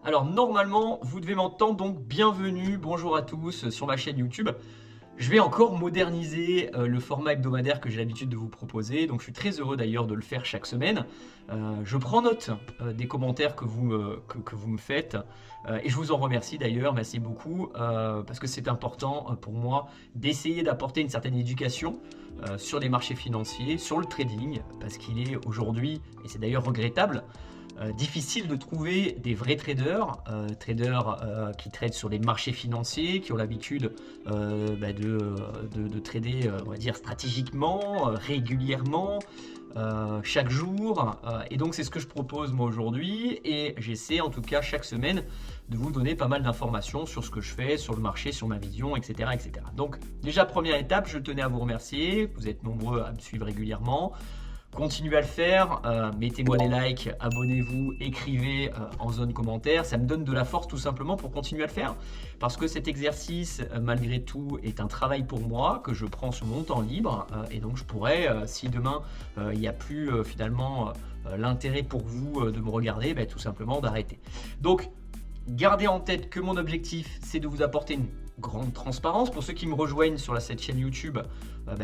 Alors normalement, vous devez m'entendre, donc bienvenue, bonjour à tous sur ma chaîne YouTube. Je vais encore moderniser le format hebdomadaire que j'ai l'habitude de vous proposer, donc je suis très heureux d'ailleurs de le faire chaque semaine. Je prends note des commentaires que vous me faites et je vous en remercie d'ailleurs, merci beaucoup, parce que c'est important pour moi d'essayer d'apporter une certaine éducation sur les marchés financiers, sur le trading, parce qu'il est aujourd'hui, et c'est d'ailleurs regrettable, difficile de trouver des vrais traders, qui tradent sur les marchés financiers, qui ont l'habitude de trader, on va dire, stratégiquement, régulièrement, chaque jour. Et donc c'est ce que je propose moi aujourd'hui, et j'essaie en tout cas chaque semaine de vous donner pas mal d'informations sur ce que je fais, sur le marché, sur ma vision, etc. etc. Donc déjà première étape, je tenais à vous remercier, vous êtes nombreux à me suivre régulièrement. Continuez à le faire, mettez-moi des likes, abonnez-vous, écrivez en zone commentaire, ça me donne de la force tout simplement pour continuer à le faire. Parce que cet exercice, malgré tout, est un travail pour moi, que je prends sur mon temps libre, et donc je pourrais, si demain il n'y a plus finalement l'intérêt pour vous de me regarder, tout simplement d'arrêter. Donc, gardez en tête que mon objectif, c'est de vous apporter une grande transparence. Pour ceux qui me rejoignent sur cette chaîne YouTube,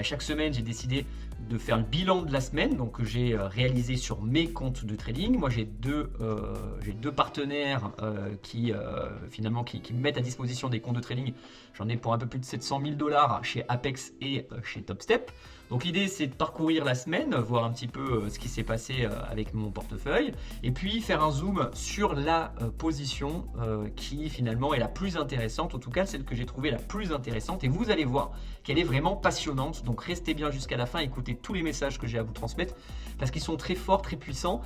chaque semaine, j'ai décidé de faire le bilan de la semaine, donc que j'ai réalisé sur mes comptes de trading. Moi, j'ai deux partenaires finalement qui me mettent à disposition des comptes de trading. J'en ai pour un peu plus de 700 000 $ chez Apex et chez TopStep. Donc l'idée, c'est de parcourir la semaine, voir un petit peu ce qui s'est passé avec mon portefeuille, et puis faire un zoom sur la position qui finalement est la plus intéressante, en tout cas celle que j'ai trouvée la plus intéressante, et vous allez voir qu'elle est vraiment passionnante. Donc restez bien jusqu'à la fin, écoutez tous les messages que j'ai à vous transmettre, parce qu'ils sont très forts, très puissants,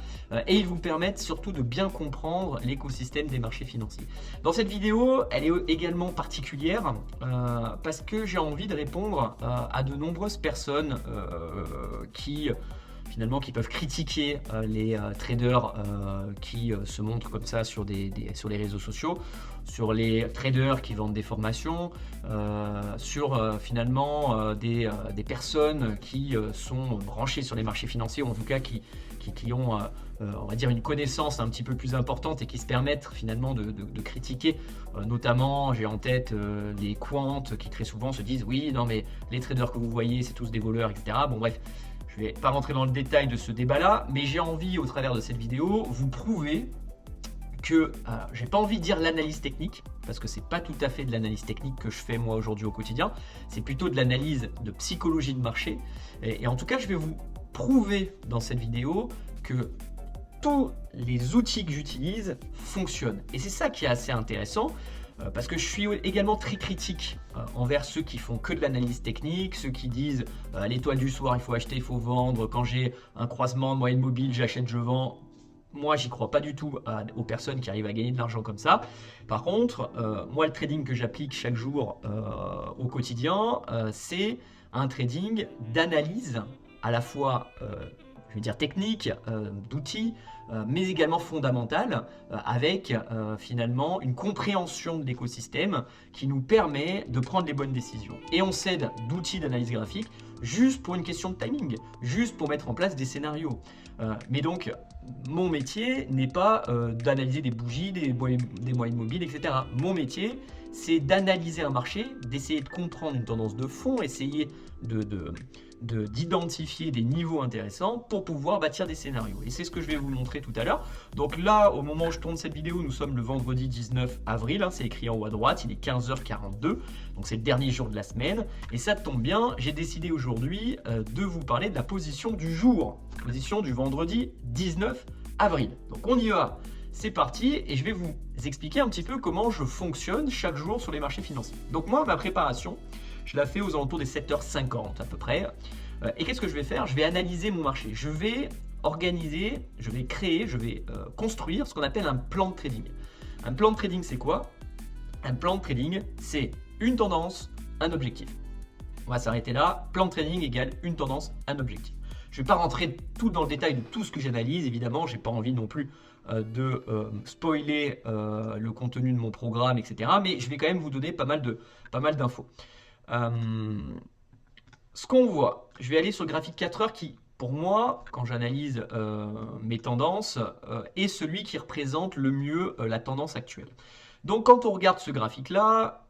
et ils vous permettent surtout de bien comprendre l'écosystème des marchés financiers. Dans cette vidéo, elle est également particulière, parce que j'ai envie de répondre à de nombreuses personnes qui peuvent critiquer les traders qui se montrent comme ça sur les réseaux sociaux, sur les traders qui vendent des formations, sur des personnes qui sont branchées sur les marchés financiers, ou en tout cas qui ont on va dire une connaissance un petit peu plus importante et qui se permettent finalement de critiquer. Notamment, j'ai en tête les quants qui très souvent se disent oui, non mais les traders que vous voyez, c'est tous des voleurs, etc. Bon bref, je ne vais pas rentrer dans le détail de ce débat-là, mais j'ai envie, au travers de cette vidéo, vous prouver que j'ai pas envie de dire l'analyse technique, parce que c'est pas tout à fait de l'analyse technique que je fais moi aujourd'hui au quotidien, c'est plutôt de l'analyse de psychologie de marché. Et en tout cas, je vais vous prouver dans cette vidéo que tous les outils que j'utilise fonctionnent. Et c'est ça qui est assez intéressant, parce que je suis également très critique envers ceux qui font que de l'analyse technique, ceux qui disent à l'étoile du soir, il faut acheter, il faut vendre, quand j'ai un croisement de moyenne mobile, j'achète, je vends. Moi, j'y crois pas du tout aux personnes qui arrivent à gagner de l'argent comme ça. Par contre, moi, le trading que j'applique chaque jour au quotidien, c'est un trading d'analyse à la fois je veux dire technique, d'outils, mais également fondamentale, avec finalement une compréhension de l'écosystème qui nous permet de prendre les bonnes décisions. Et on s'aide d'outils d'analyse graphique juste pour une question de timing, juste pour mettre en place des scénarios. Mais donc, mon métier n'est pas d'analyser des bougies, des moyennes mobiles, etc. Mon métier, c'est d'analyser un marché, d'essayer de comprendre une tendance de fond, essayer d'identifier des niveaux intéressants pour pouvoir bâtir des scénarios. Et c'est ce que je vais vous montrer tout à l'heure. Donc là, au moment où je tourne cette vidéo, nous sommes le vendredi 19 avril, c'est écrit en haut à droite, il est 15h42, donc c'est le dernier jour de la semaine. Et ça tombe bien, j'ai décidé aujourd'hui de vous parler de la position du jour, position du vendredi 19 avril. Donc on y va. C'est parti, et je vais vous expliquer un petit peu comment je fonctionne chaque jour sur les marchés financiers. Donc moi, ma préparation, je la fais aux alentours des 7h50 à peu près. Et qu'est-ce que je vais faire? Je vais analyser mon marché. Je vais organiser, je vais créer, je vais construire ce qu'on appelle un plan de trading. Un plan de trading, c'est quoi? Un plan de trading, c'est une tendance, un objectif. On va s'arrêter là. Plan de trading égale une tendance, un objectif. Je ne vais pas rentrer tout dans le détail de tout ce que j'analyse, évidemment, j'ai pas envie non plus de spoiler le contenu de mon programme, etc. Mais je vais quand même vous donner pas mal d'infos. Ce qu'on voit, je vais aller sur le graphique 4 heures qui pour moi, quand j'analyse mes tendances, est celui qui représente le mieux la tendance actuelle. Donc quand on regarde ce graphique-là,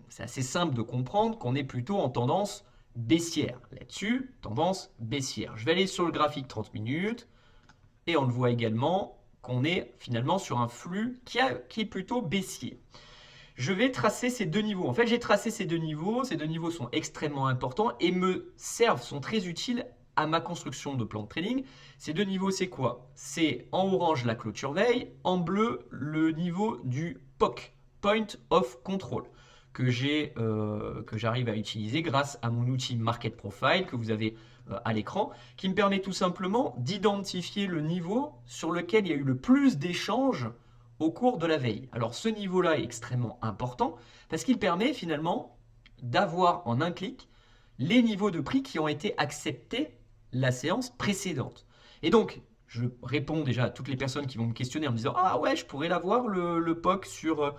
c'est assez simple de comprendre qu'on est plutôt en tendance baissière. Là-dessus, tendance baissière. Je vais aller sur le graphique 30 minutes et on le voit également qu'on est finalement sur un flux qui est plutôt baissier. Je vais tracer ces deux niveaux. En fait, j'ai tracé ces deux niveaux. Ces deux niveaux sont extrêmement importants et me servent, sont très utiles à ma construction de plan de trading. Ces deux niveaux, c'est quoi? C'est en orange la clôture veille, en bleu le niveau du POC, Point of Control, que j'arrive à utiliser grâce à mon outil Market Profile que vous avez à l'écran, qui me permet tout simplement d'identifier le niveau sur lequel il y a eu le plus d'échanges au cours de la veille. Alors ce niveau-là est extrêmement important parce qu'il permet finalement d'avoir en un clic les niveaux de prix qui ont été acceptés la séance précédente. Et donc, je réponds déjà à toutes les personnes qui vont me questionner en me disant « Ah ouais, je pourrais l'avoir le POC sur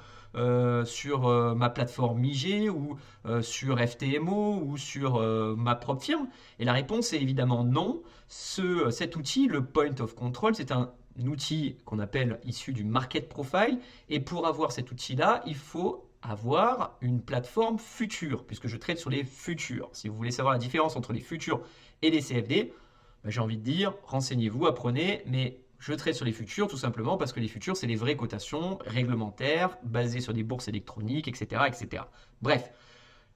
ma plateforme IG ou sur FTMO ou sur ma propre firme ?» Et la réponse est évidemment non. Cet outil, le Point of Control, c'est un outil qu'on appelle issu du Market Profile. Et pour avoir cet outil-là, il faut avoir une plateforme future, puisque je trade sur les futurs. Si vous voulez savoir la différence entre les futurs et les CFD, ben j'ai envie de dire, renseignez-vous, apprenez, mais je trade sur les futurs tout simplement parce que les futurs, c'est les vraies cotations réglementaires, basées sur des bourses électroniques, etc. etc. Bref,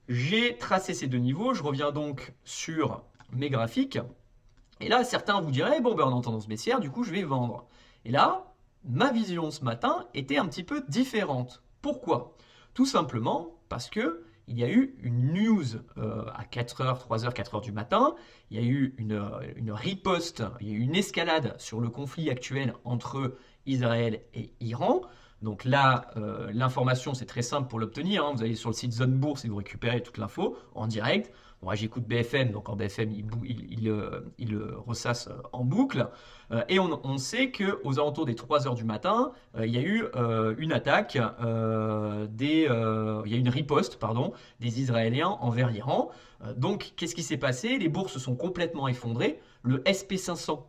j'ai tracé ces deux niveaux, je reviens donc sur mes graphiques, et là, certains vous diraient, bon, ben on est en tendance baissière, du coup, je vais vendre. Et là, ma vision ce matin était un petit peu différente. Pourquoi? Tout simplement parce que il y a eu une news à 4h, 3h, 4h du matin. Il y a eu une riposte, il y a eu une escalade sur le conflit actuel entre Israël et Iran. Donc là, l'information, c'est très simple pour l'obtenir. Vous allez sur le site Zone Bourse et vous récupérez toute l'info en direct. Moi, j'écoute BFM, donc en BFM, il ressasse en boucle. Et on sait qu'aux alentours des 3 heures du matin, il y a eu une attaque, il y a eu une riposte, pardon, des Israéliens envers l'Iran. Donc, qu'est-ce qui s'est passé? Les bourses se sont complètement effondrées. Le SP500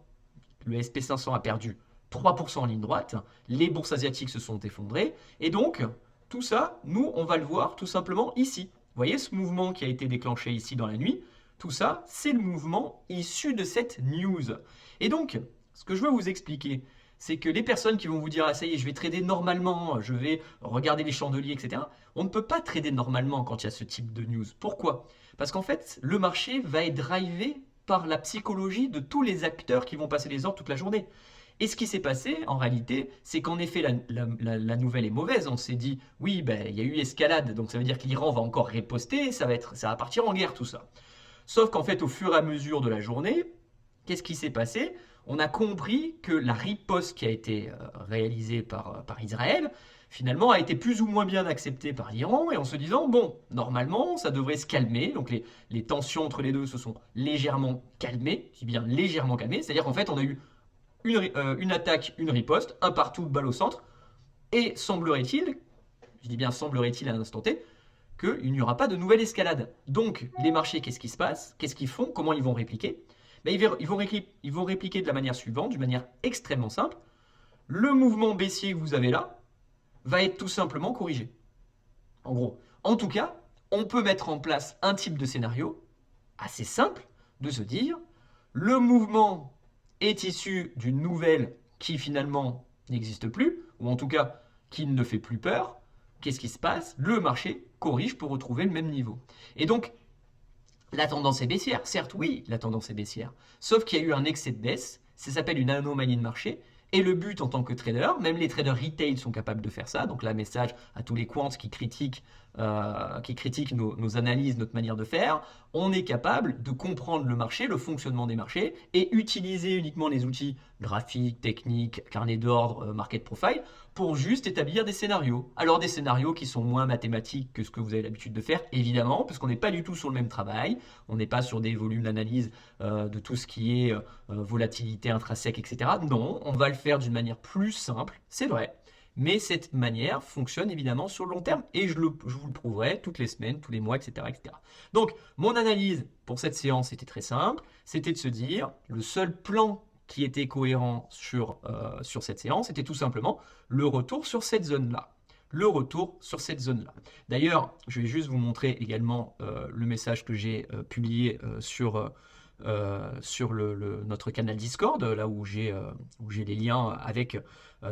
a perdu 3% en ligne droite. Les bourses asiatiques se sont effondrées. Et donc, tout ça, nous, on va le voir tout simplement ici. Vous voyez ce mouvement qui a été déclenché ici dans la nuit? Tout ça, c'est le mouvement issu de cette news. Et donc, ce que je veux vous expliquer, c'est que les personnes qui vont vous dire « Ah, ça y est, je vais trader normalement, je vais regarder les chandeliers, etc. » On ne peut pas trader normalement quand il y a ce type de news. Pourquoi? Parce qu'en fait, le marché va être drivé par la psychologie de tous les acteurs qui vont passer les ordres toute la journée. Et ce qui s'est passé, en réalité, c'est qu'en effet, la nouvelle est mauvaise. On s'est dit, oui, ben, il y a eu escalade, donc ça veut dire que l'Iran va encore riposter, ça va partir en guerre, tout ça. Sauf qu'en fait, au fur et à mesure de la journée, qu'est-ce qui s'est passé? On a compris que la riposte qui a été réalisée par Israël, finalement, a été plus ou moins bien acceptée par l'Iran, et en se disant, bon, normalement, ça devrait se calmer. Donc les tensions entre les deux se sont légèrement calmées, je dis bien légèrement calmées, c'est-à-dire qu'en fait, on a eu une attaque, une riposte, un partout, balle au centre, et semblerait-il, je dis bien semblerait-il à l'instant T, qu'il n'y aura pas de nouvelle escalade. Donc, les marchés, qu'est-ce qui se passe? Qu'est-ce qu'ils font? Comment ils vont répliquer? Ben, ils vont répliquer de la manière suivante, d'une manière extrêmement simple. Le mouvement baissier que vous avez là va être tout simplement corrigé. En gros, en tout cas, on peut mettre en place un type de scénario assez simple de se dire, le mouvement est issu d'une nouvelle qui finalement n'existe plus, ou en tout cas qui ne fait plus peur. Qu'est-ce qui se passe? Le marché corrige pour retrouver le même niveau. Et donc, la tendance est baissière. Certes, oui, la tendance est baissière. Sauf qu'il y a eu un excès de baisse, ça s'appelle une anomalie de marché. Et le but en tant que trader, même les traders retail sont capables de faire ça. Donc là, message à tous les quants qui critiquent nos analyses, notre manière de faire. On est capable de comprendre le marché, le fonctionnement des marchés et utiliser uniquement les outils graphiques, techniques, carnet d'ordre, market profile pour juste établir des scénarios. Alors des scénarios qui sont moins mathématiques que ce que vous avez l'habitude de faire, évidemment, parce qu'on n'est pas du tout sur le même travail. On n'est pas sur des volumes d'analyse de tout ce qui est volatilité intrinsèque, etc. Non, on va le faire d'une manière plus simple, c'est vrai, Mais cette manière fonctionne évidemment sur le long terme et je vous le prouverai toutes les semaines, tous les mois, etc., etc. Donc, mon analyse pour cette séance était très simple. C'était de se dire, le seul plan qui était cohérent sur cette séance était tout simplement le retour sur cette zone-là. Le retour sur cette zone-là. D'ailleurs, je vais juste vous montrer également le message que j'ai publié sur notre canal Discord, là où j'ai les liens avec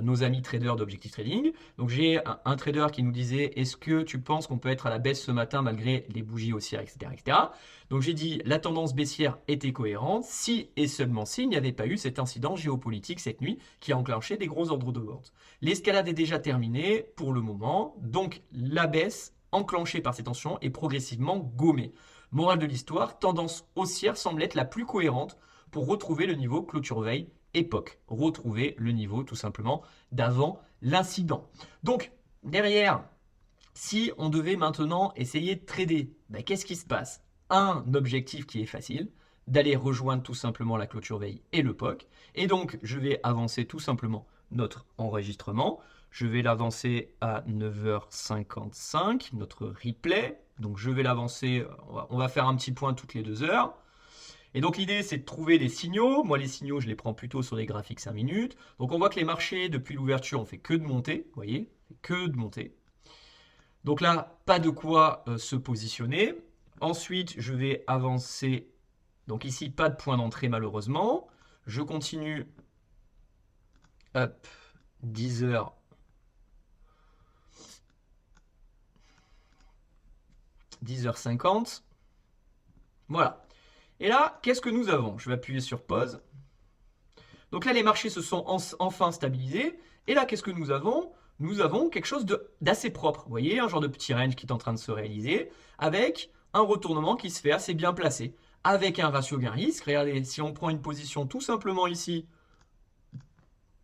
nos amis traders d'Objectif Trading. Donc j'ai un trader qui nous disait: est-ce que tu penses qu'on peut être à la baisse ce matin malgré les bougies haussières, etc., etc. Donc j'ai dit la tendance baissière était cohérente si et seulement s'il n'y avait pas eu cet incident géopolitique cette nuit qui a enclenché des gros ordres de vente. L'escalade est déjà terminée pour le moment, donc la baisse enclenchée par ces tensions est progressivement gommée. Morale de l'histoire, tendance haussière semble être la plus cohérente pour retrouver le niveau clôture veille époque. Retrouver le niveau tout simplement d'avant l'incident. Donc derrière, si on devait maintenant essayer de trader, qu'est-ce qui se passe? Un objectif qui est facile, d'aller rejoindre tout simplement la clôture veille et le POC. Et donc je vais avancer tout simplement notre enregistrement. Je vais l'avancer à 9h55, notre replay. Donc je vais l'avancer, on va faire un petit point toutes les 2 heures. Et donc l'idée c'est de trouver des signaux. Moi les signaux je les prends plutôt sur des graphiques 5 minutes. Donc on voit que les marchés depuis l'ouverture ont fait que de monter, vous voyez, que de monter. Donc là, pas de quoi se positionner. Ensuite, je vais avancer. Donc ici, pas de point d'entrée malheureusement. Je continue. Hop, 10h. 10h50. Voilà. Et là, qu'est-ce que nous avons? Je vais appuyer sur pause. Donc là, les marchés se sont enfin stabilisés. Et là, qu'est-ce que nous avons? Nous avons quelque chose d'assez propre. Vous voyez, un genre de petit range qui est en train de se réaliser avec un retournement qui se fait assez bien placé, avec un ratio gain-risque. Regardez, si on prend une position tout simplement ici,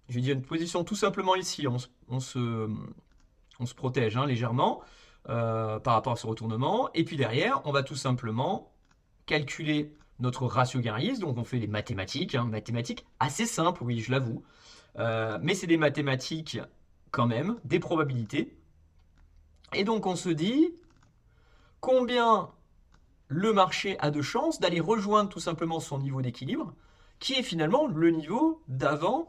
je vais dire une position tout simplement ici, on se protège légèrement par rapport à ce retournement. Et puis derrière, on va tout simplement calculer notre ratio gain-risque. Donc on fait des mathématiques, mathématiques assez simples, oui, je l'avoue. Mais c'est des mathématiques quand même, des probabilités. Et donc on se dit combien le marché a de chances d'aller rejoindre tout simplement son niveau d'équilibre, qui est finalement le niveau d'avant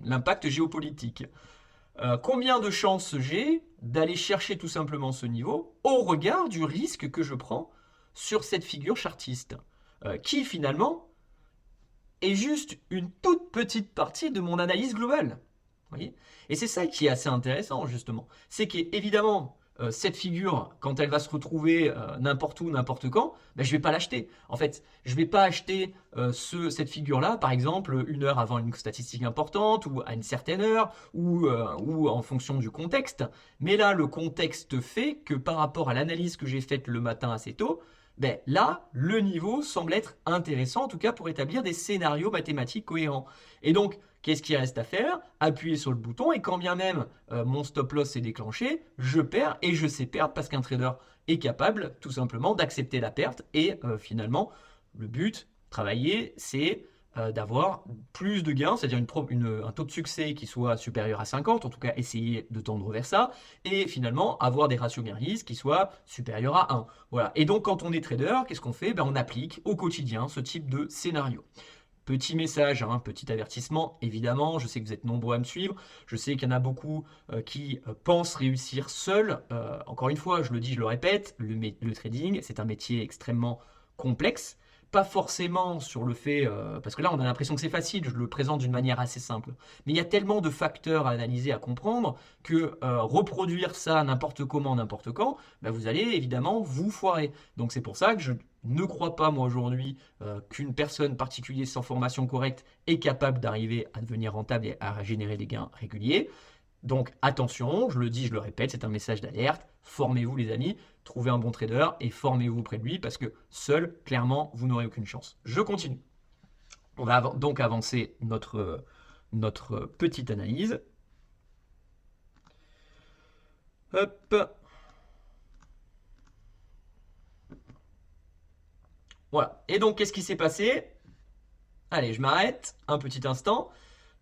l'impact géopolitique. Combien de chances j'ai d'aller chercher tout simplement ce niveau au regard du risque que je prends sur cette figure chartiste, qui finalement est juste une toute petite partie de mon analyse globale. Voyez, et c'est ça qui est assez intéressant justement. C'est qu'évidemment, cette figure, quand elle va se retrouver n'importe où, n'importe quand, je ne vais pas l'acheter. En fait, je ne vais pas acheter cette figure-là, par exemple, 1 heure avant une statistique importante, ou à une certaine heure, ou en fonction du contexte. Mais là, le contexte fait que par rapport à l'analyse que j'ai faite le matin assez tôt, là, le niveau semble être intéressant, en tout cas pour établir des scénarios mathématiques cohérents. Et donc, qu'est-ce qu'il reste à faire? Appuyer sur le bouton et quand bien même mon stop loss s'est déclenché, je perds et je sais perdre parce qu'un trader est capable tout simplement d'accepter la perte et finalement, le but, travailler, c'est d'avoir plus de gains, c'est-à-dire un taux de succès qui soit supérieur à 50, en tout cas essayer de tendre vers ça, et finalement avoir des ratios gain-risque qui soient supérieurs à 1. Voilà. Et donc quand on est trader, qu'est-ce qu'on fait? On applique au quotidien ce type de scénario. Petit message, petit avertissement, évidemment, je sais que vous êtes nombreux à me suivre, je sais qu'il y en a beaucoup qui pensent réussir seuls. Encore une fois, je le dis, je le répète, le trading, c'est un métier extrêmement complexe. Pas forcément sur le fait, parce que là on a l'impression que c'est facile, je le présente d'une manière assez simple. Mais il y a tellement de facteurs à analyser, à comprendre, que reproduire ça n'importe comment, n'importe quand, vous allez évidemment vous foirer. Donc c'est pour ça que je ne crois pas moi aujourd'hui qu'une personne particulière sans formation correcte est capable d'arriver à devenir rentable et à générer des gains réguliers. Donc attention, je le dis, je le répète, c'est un message d'alerte. Formez-vous les amis, trouvez un bon trader et formez-vous près de lui parce que seul, clairement, vous n'aurez aucune chance. Je continue. On va donc avancer notre petite analyse. Hop. Voilà. Et donc, qu'est-ce qui s'est passé? Allez, je m'arrête un petit instant.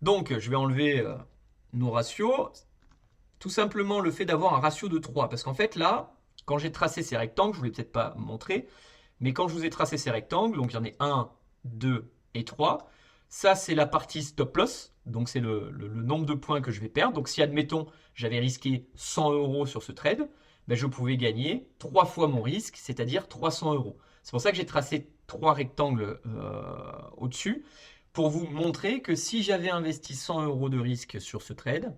Donc, je vais enlever nos ratios. Tout simplement le fait d'avoir un ratio de 3. Parce qu'en fait, là, quand j'ai tracé ces rectangles, je ne vous l'ai peut-être pas montré, mais quand je vous ai tracé ces rectangles, donc il y en a 1, 2 et 3, ça c'est la partie stop loss, donc c'est le nombre de points que je vais perdre. Donc si admettons j'avais risqué 100 euros sur ce trade, ben, je pouvais gagner 3 fois mon risque, c'est-à-dire 300 euros. C'est pour ça que j'ai tracé 3 rectangles au-dessus, pour vous montrer que si j'avais investi 100 euros de risque sur ce trade,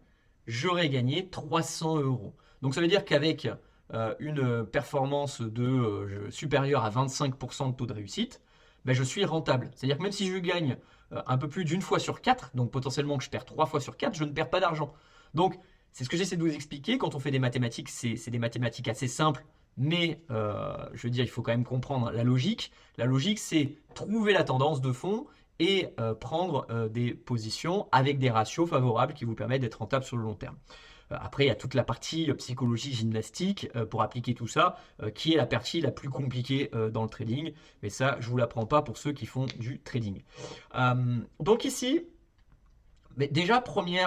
j'aurais gagné 300 euros. Donc ça veut dire qu'avec une performance supérieure à 25% de taux de réussite, ben, je suis rentable. C'est-à-dire que même si je gagne un peu plus d'une fois sur 4, donc potentiellement que je perds 3 fois sur 4, je ne perds pas d'argent. Donc c'est ce que j'essaie de vous expliquer. Quand on fait des mathématiques, c'est des mathématiques assez simples, mais je veux dire, il faut quand même comprendre la logique. La logique, c'est trouver la tendance de fond et prendre des positions avec des ratios favorables qui vous permettent d'être rentable sur le long terme. Après, il y a toute la partie psychologie gymnastique pour appliquer tout ça, qui est la partie la plus compliquée dans le trading. Mais ça, je ne vous l'apprends pas pour ceux qui font du trading. Donc ici, mais déjà, premier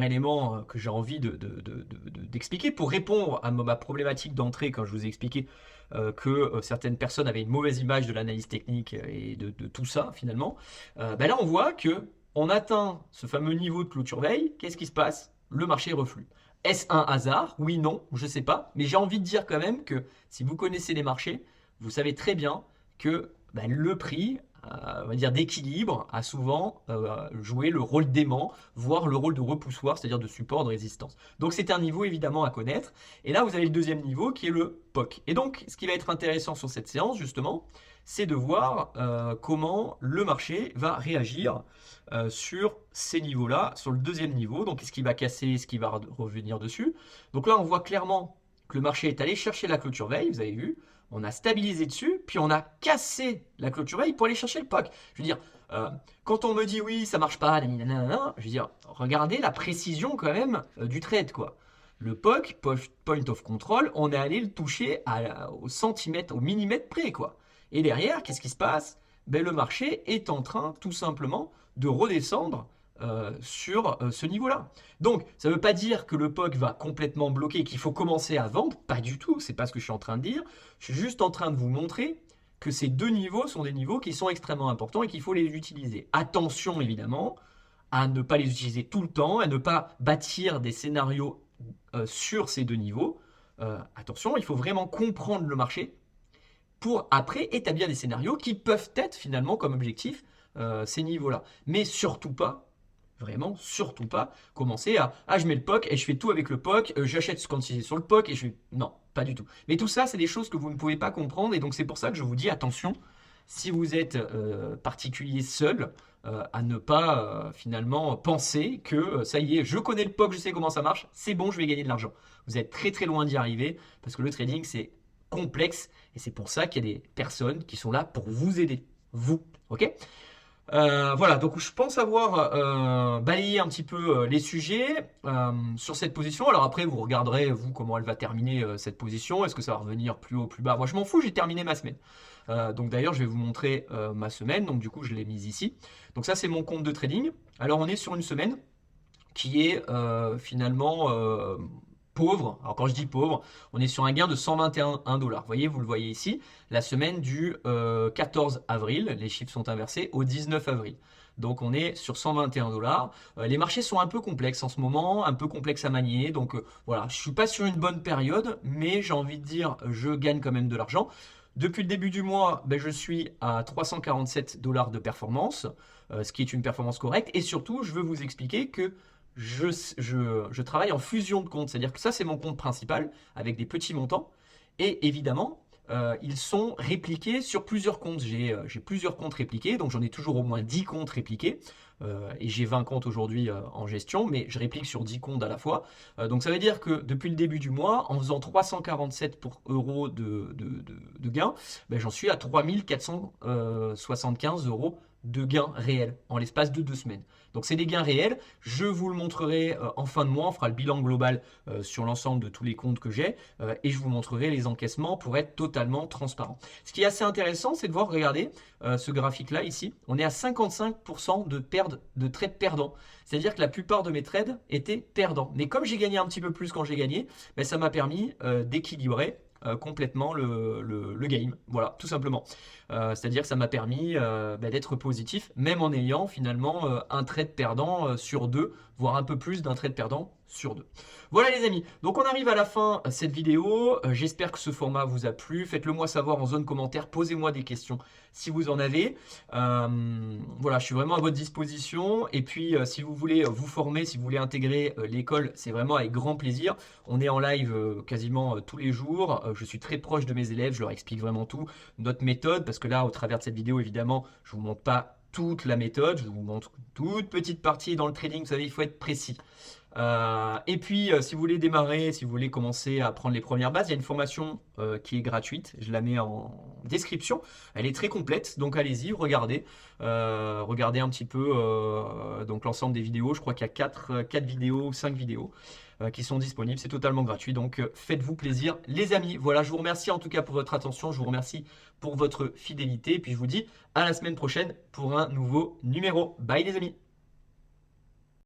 élément que j'ai envie d'expliquer pour répondre à ma problématique d'entrée quand je vous ai expliqué que certaines personnes avaient une mauvaise image de l'analyse technique et de tout ça finalement. Ben là, on voit que on atteint ce fameux niveau de clôture veille. Qu'est-ce qui se passe? Le marché reflue. Est-ce un hasard? Oui, non, je ne sais pas. Mais j'ai envie de dire quand même que si vous connaissez les marchés, vous savez très bien que ben, le prix on va dire d'équilibre, a souvent joué le rôle d'aimant, voire le rôle de repoussoir, c'est-à-dire de support, de résistance. Donc c'est un niveau évidemment à connaître. Et là, vous avez le deuxième niveau qui est le POC. Et donc, ce qui va être intéressant sur cette séance, justement, c'est de voir comment le marché va réagir sur ces niveaux-là, sur le deuxième niveau. Donc, est-ce qu'il va casser, est-ce qu'il va revenir dessus? Donc là, on voit clairement que le marché est allé chercher la clôture veille, vous avez vu, on a stabilisé dessus, puis on a cassé la clôture veille pour aller chercher le POC. Je veux dire, quand on me dit oui, ça marche pas, nanana, je veux dire, regardez la précision quand même du trade, quoi. Le POC, point of control, on est allé le toucher au centimètre, au millimètre près, quoi. Et derrière, qu'est-ce qui se passe? Ben, le marché est en train, tout simplement, de redescendre sur ce niveau-là. Donc, ça ne veut pas dire que le POC va complètement bloquer, qu'il faut commencer à vendre, pas du tout, c'est pas ce que je suis en train de dire. Je suis juste en train de vous montrer que ces deux niveaux sont des niveaux qui sont extrêmement importants et qu'il faut les utiliser. Attention évidemment à ne pas les utiliser tout le temps, à ne pas bâtir des scénarios sur ces deux niveaux. Attention, il faut vraiment comprendre le marché pour après établir des scénarios qui peuvent être finalement comme objectif ces niveaux-là. Mais surtout pas, vraiment, surtout pas commencer à je mets le POC et je fais tout avec le POC, j'achète ce quantité sur le POC et je fais. Non, pas du tout. Mais tout ça, c'est des choses que vous ne pouvez pas comprendre et donc c'est pour ça que je vous dis attention, si vous êtes particulier seul, à ne pas finalement penser que ça y est, je connais le POC, je sais comment ça marche, c'est bon, je vais gagner de l'argent. Vous êtes très très loin d'y arriver parce que le trading c'est complexe et c'est pour ça qu'il y a des personnes qui sont là pour vous aider. Vous, ok? Voilà, donc je pense avoir balayé un petit peu les sujets sur cette position. Alors après, vous regarderez, vous, comment elle va terminer cette position. Est-ce que ça va revenir plus haut, plus bas? Moi, je m'en fous, j'ai terminé ma semaine. Donc d'ailleurs, je vais vous montrer ma semaine. Donc du coup, je l'ai mise ici. Donc ça, c'est mon compte de trading. Alors on est sur une semaine qui est finalement pauvre. Alors quand je dis pauvre, on est sur un gain de 121 dollars. Vous voyez, vous le voyez ici, la semaine du 14 avril, les chiffres sont inversés, au 19 avril. Donc on est sur 121 dollars. Les marchés sont un peu complexes en ce moment, un peu complexes à manier. Donc voilà, je suis pas sur une bonne période, mais j'ai envie de dire, je gagne quand même de l'argent. Depuis le début du mois, ben, je suis à 347 dollars de performance, ce qui est une performance correcte. Et surtout, je veux vous expliquer que je travaille en fusion de comptes, c'est-à-dire que ça c'est mon compte principal avec des petits montants et évidemment ils sont répliqués sur plusieurs comptes. J'ai plusieurs comptes répliqués, donc j'en ai toujours au moins 10 comptes répliqués et j'ai 20 comptes aujourd'hui en gestion, mais je réplique sur 10 comptes à la fois. Donc ça veut dire que depuis le début du mois, en faisant 347 euros de gains, ben, j'en suis à 3475 euros de gains réels en l'espace de 2 semaines. Donc c'est des gains réels, je vous le montrerai en fin de mois, on fera le bilan global sur l'ensemble de tous les comptes que j'ai et je vous montrerai les encaissements pour être totalement transparent. Ce qui est assez intéressant, c'est de voir, regardez, ce graphique-là ici, on est à 55% de trades perdants. C'est-à-dire que la plupart de mes trades étaient perdants. Mais comme j'ai gagné un petit peu plus quand j'ai gagné, ben, ça m'a permis d'équilibrer complètement le game. Voilà, tout simplement. C'est-à-dire que ça m'a permis d'être positif, même en ayant finalement un trade perdant sur 2, voire un peu plus d'un trade perdant sur 2. Voilà les amis, donc on arrive à la fin de cette vidéo. J'espère que ce format vous a plu. Faites-le moi savoir en zone commentaire, posez-moi des questions si vous en avez. Voilà, je suis vraiment à votre disposition. Et puis si vous voulez vous former, si vous voulez intégrer l'école, c'est vraiment avec grand plaisir. On est en live quasiment tous les jours. Je suis très proche de mes élèves, je leur explique vraiment tout, notre méthode, parce que là, au travers de cette vidéo, évidemment, je ne vous montre pas toute la méthode, je vous montre une toute petite partie dans le trading. Vous savez, il faut être précis. Et puis, si vous voulez démarrer, si vous voulez commencer à prendre les premières bases, il y a une formation qui est gratuite. Je la mets en description. Elle est très complète, donc allez-y, regardez. Regardez un petit peu donc l'ensemble des vidéos. Je crois qu'il y a 4 vidéos, 5 vidéos qui sont disponibles. C'est totalement gratuit, donc faites-vous plaisir, les amis. Voilà, je vous remercie en tout cas pour votre attention. Je vous remercie pour votre fidélité. Et puis, je vous dis à la semaine prochaine pour un nouveau numéro. Bye les amis.